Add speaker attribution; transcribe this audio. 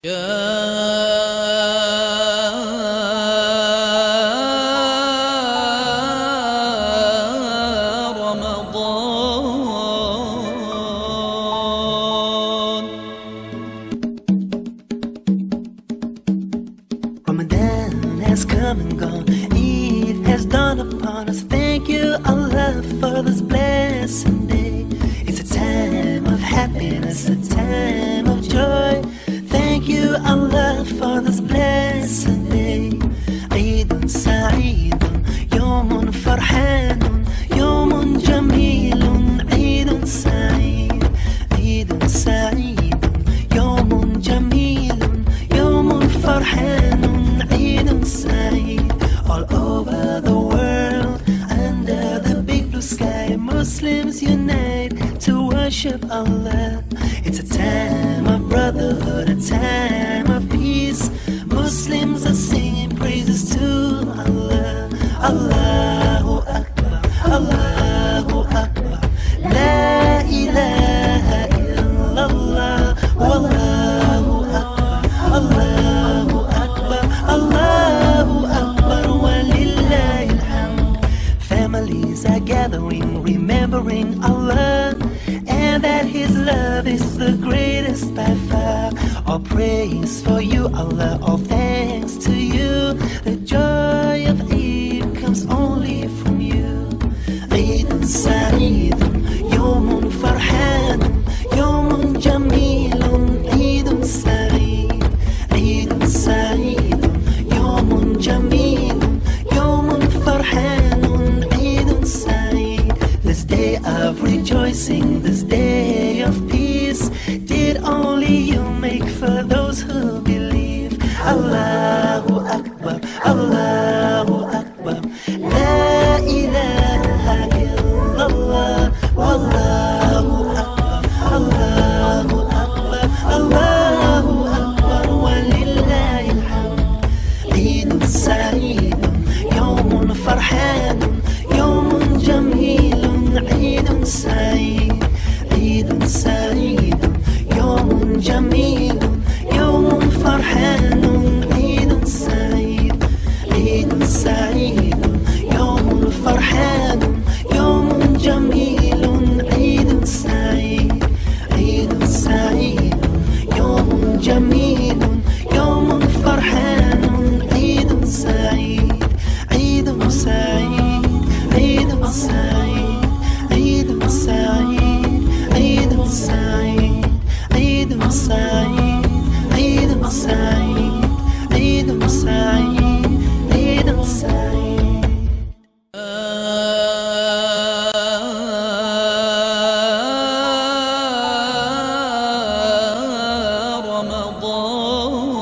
Speaker 1: يا
Speaker 2: Ramadan has come and gone, Eid has dawned upon us. Thank you, Allah, for this blessed day. It's a time of happiness, a time of joy. Thank you, Allah, for this blessed day. عيد سعيد يوم فرحان يوم جميل عيد سعيد عيد سعيد يوم جميل يوم فرحان عيد سعيد. All over the world under the big blue sky, Muslims unite to worship Allah. It's a time of brotherhood, a time of peace. Muslims are singing praises to Allah. Allahu Akbar, Allahu Akbar, La ilaha illallah, Wallahu Akbar, Allahu Akbar, Allahu Akbar, Walillahil hamd. Families are gathering, remembering Allah, and that His love is the greatest by far. All praise for you, Allah, all thanks to you. The joy of Eid comes only from you. Eid Sa'id, Yawmun Farhan, Yawmun Jamilun, Eid Sa'id, Eid Sa'id, Yawmun Jamilun, Yawmun Farhanun, Eid Sa'id. This day of rejoicing, this day of peace, did only you make for those who believe. Allahu Akbar, Allahu Akbar, La ilaha illallah, Wallahu Akbar, Allahu Akbar, Allahu Akbar, Walillahil hamd. Eid Sa'id, Yawmun Farhan, Yawmun Jamil, Eid Sa'id, Eid Sa'id, Yawmun Jamil, Yawmun Farhan, Eid Sa'id, Eid Sa'id, Yawmun Farhan, Yawmun Jamil, Eid Sa'id, Eid Sa'id, Yawmun Jamil, Yawmun Farhan, Eid Sa'id, Eid Sa'id, Eid Sa'id, Eid Sa'id, Eid Sa'id, Eid Sa'id, Eid Sa'id, Eid Sa'id, Eid Sa'id.
Speaker 1: رمضان